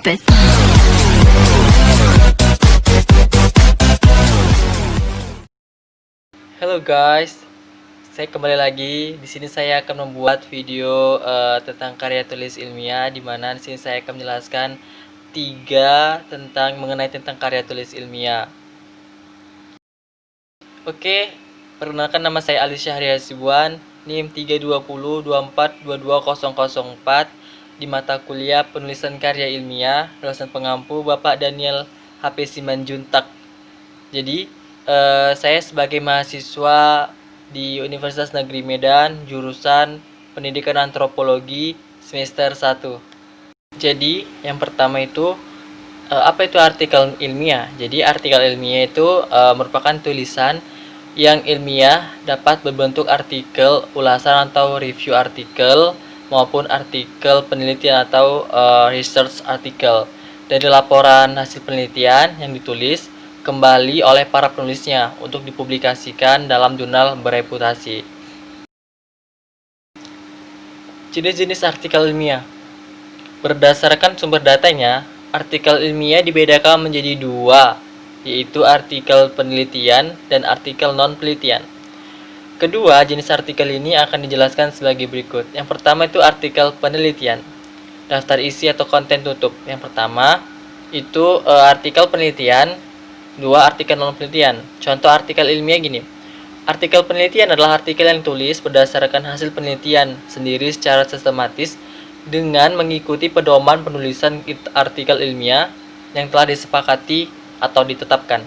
drop it. Halo guys, saya kembali lagi. Di sini saya akan membuat video tentang karya tulis ilmiah, di mana di sini saya akan menjelaskan mengenai tentang karya tulis ilmiah. Oke, perkenalkan, nama saya Ali Syahri Hasibuan, NIM 32024220004 di mata kuliah penulisan karya ilmiah, dosen pengampu Bapak Daniel HP Simanjuntak. Jadi, saya sebagai mahasiswa di Universitas Negeri Medan, jurusan Pendidikan Antropologi semester 1. Jadi, yang pertama itu, apa itu artikel ilmiah? Jadi, artikel ilmiah itu merupakan tulisan yang ilmiah dapat berbentuk artikel, ulasan atau review artikel, maupun artikel penelitian atau research artikel dari laporan hasil penelitian yang ditulis kembali oleh para penulisnya untuk dipublikasikan dalam jurnal bereputasi. Jenis-jenis artikel ilmiah. Berdasarkan sumber datanya, artikel ilmiah dibedakan menjadi dua, yaitu artikel penelitian dan artikel non-penelitian. Kedua jenis artikel ini akan dijelaskan sebagai berikut. Yang pertama itu artikel penelitian. Daftar isi atau konten tutup. Yang pertama itu artikel penelitian. Dua, artikel non-penelitian. Contoh artikel ilmiah gini. Artikel penelitian adalah artikel yang ditulis berdasarkan hasil penelitian sendiri secara sistematis dengan mengikuti pedoman penulisan artikel ilmiah yang telah disepakati atau ditetapkan.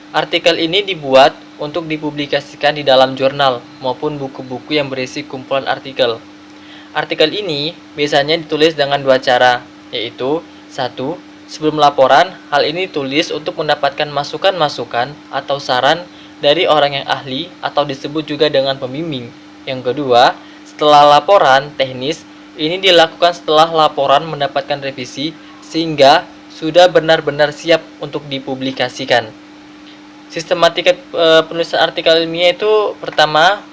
Artikel ini dibuat untuk dipublikasikan di dalam jurnal maupun buku-buku yang berisi kumpulan artikel. Artikel ini biasanya ditulis dengan dua cara, yaitu 1. Sebelum laporan, hal ini ditulis untuk mendapatkan masukan-masukan atau saran dari orang yang ahli atau disebut juga dengan pembimbing. Yang kedua, setelah laporan teknis, ini dilakukan setelah laporan mendapatkan revisi sehingga sudah benar-benar siap untuk dipublikasikan. Sistematika penulisan artikel ilmiah itu pertama,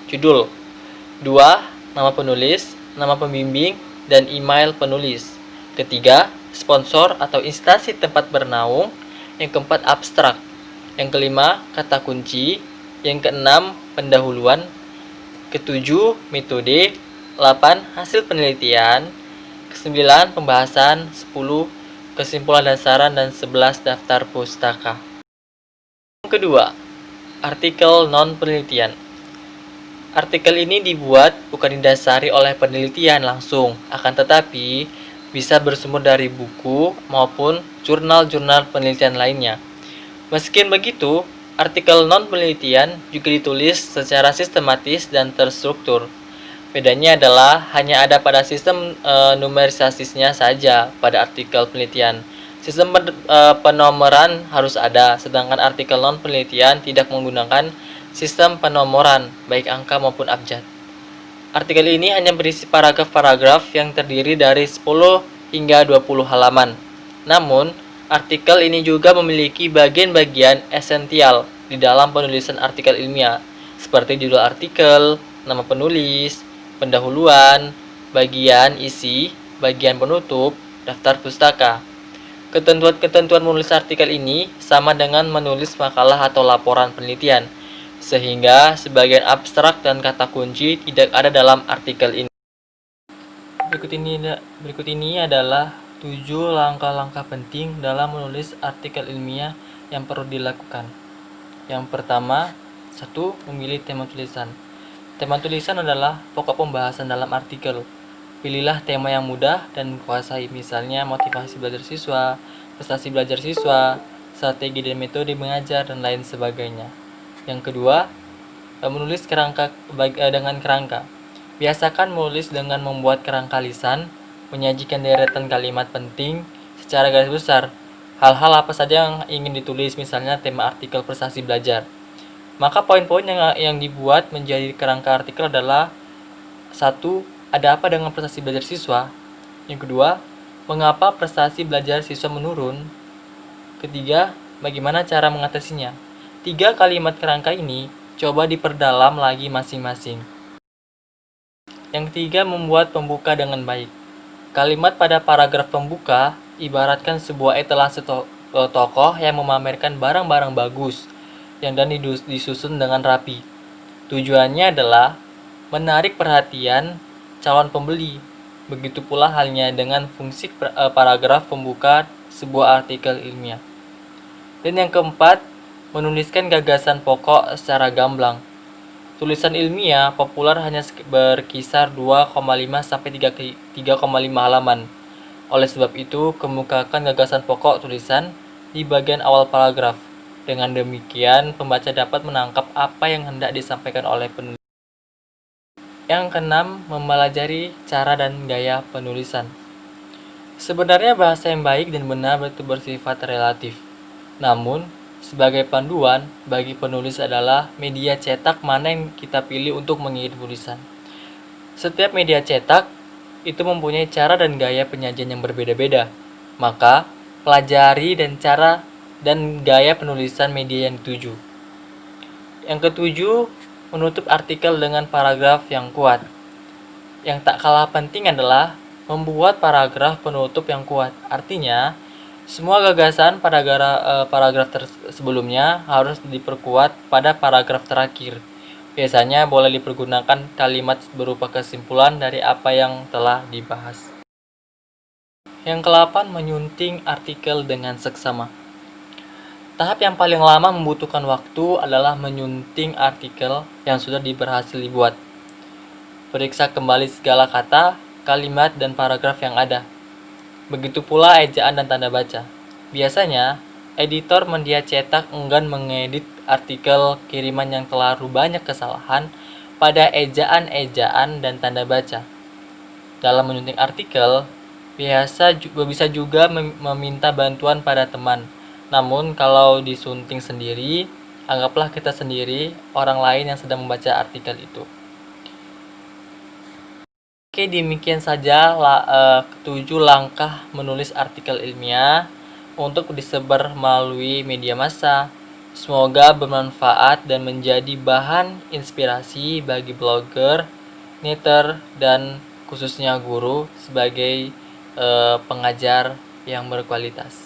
judul. 2. Nama penulis, nama pembimbing, dan email penulis. Ketiga, sponsor atau instansi tempat bernaung. Yang keempat, abstrak. Yang kelima, kata kunci. Yang keenam, pendahuluan. Ketujuh, metode. 8. Hasil penelitian. 9. Pembahasan. 10. Kesimpulan dan saran. Dan 11. Daftar pustaka. Yang kedua, artikel non-penelitian. Artikel ini dibuat bukan didasari oleh penelitian langsung, akan tetapi bisa bersumber dari buku maupun jurnal-jurnal penelitian lainnya. Meski begitu, artikel non-penelitian juga ditulis secara sistematis dan terstruktur. Bedanya adalah hanya ada pada sistem numerisasinya saja pada artikel penelitian. Sistem penomoran harus ada, sedangkan artikel non-penelitian tidak menggunakan sistem penomoran, baik angka maupun abjad. Artikel ini hanya berisi paragraf-paragraf yang terdiri dari 10 hingga 20 halaman. Namun, artikel ini juga memiliki bagian-bagian esensial di dalam penulisan artikel ilmiah, seperti judul artikel, nama penulis, pendahuluan, bagian isi, bagian penutup, daftar pustaka. Ketentuan-ketentuan menulis artikel ini sama dengan menulis makalah atau laporan penelitian, sehingga sebagian abstrak dan kata kunci tidak ada dalam artikel ini. Berikut ini adalah 7 langkah-langkah penting dalam menulis artikel ilmiah yang perlu dilakukan. Yang pertama, 1. Memilih tema tulisan. Tema tulisan adalah pokok pembahasan dalam artikel. Pilihlah tema yang mudah dan kuasai, misalnya motivasi belajar siswa, prestasi belajar siswa, strategi dan metode mengajar, dan lain sebagainya. Yang kedua, menulis dengan kerangka. Biasakan menulis dengan membuat kerangka lisan, menyajikan deretan kalimat penting secara garis besar. Hal-hal apa saja yang ingin ditulis, misalnya tema artikel prestasi belajar. Maka poin-poin yang dibuat menjadi kerangka artikel adalah 1. Ada apa dengan prestasi belajar siswa? Yang kedua, mengapa prestasi belajar siswa menurun? Ketiga, bagaimana cara mengatasinya? 3 kalimat kerangka ini coba diperdalam lagi masing-masing. Yang ketiga, membuat pembuka dengan baik. Kalimat pada paragraf pembuka ibaratkan sebuah etalase tokoh yang memamerkan barang-barang bagus yang dan disusun dengan rapi. Tujuannya adalah menarik perhatian calon pembeli. Begitu pula halnya dengan fungsi paragraf pembuka sebuah artikel ilmiah. Dan yang keempat, menuliskan gagasan pokok secara gamblang. Tulisan ilmiah populer hanya berkisar 2,5 sampai 3,5 halaman. Oleh sebab itu, kemukakan gagasan pokok tulisan di bagian awal paragraf. Dengan demikian, pembaca dapat menangkap apa yang hendak disampaikan oleh penulis. Yang keenam, mempelajari cara dan gaya penulisan. Sebenarnya bahasa yang baik dan benar itu bersifat relatif. Namun, sebagai panduan bagi penulis adalah media cetak mana yang kita pilih untuk mengirim tulisan. Setiap media cetak itu mempunyai cara dan gaya penyajian yang berbeda-beda. Maka, pelajari cara dan gaya penulisan media yang dituju. Yang ketujuh, menutup artikel dengan paragraf yang kuat. Yang tak kalah penting adalah membuat paragraf penutup yang kuat. Artinya, semua gagasan pada paragraf sebelumnya harus diperkuat pada paragraf terakhir. Biasanya boleh dipergunakan kalimat berupa kesimpulan dari apa yang telah dibahas. Yang ke-8, menyunting artikel dengan seksama. Tahap yang paling lama membutuhkan waktu adalah menyunting artikel yang sudah berhasil dibuat. Periksa kembali segala kata, kalimat, dan paragraf yang ada. Begitu pula ejaan dan tanda baca. Biasanya, editor media cetak enggan mengedit artikel kiriman yang terlalu banyak kesalahan pada ejaan-ejaan dan tanda baca. Dalam menyunting artikel, bisa juga meminta bantuan pada teman. Namun, kalau disunting sendiri, anggaplah kita sendiri orang lain yang sedang membaca artikel itu. Oke, demikian saja 7 langkah menulis artikel ilmiah untuk disebar melalui media massa. Semoga bermanfaat dan menjadi bahan inspirasi bagi blogger, kniter, dan khususnya guru sebagai pengajar yang berkualitas.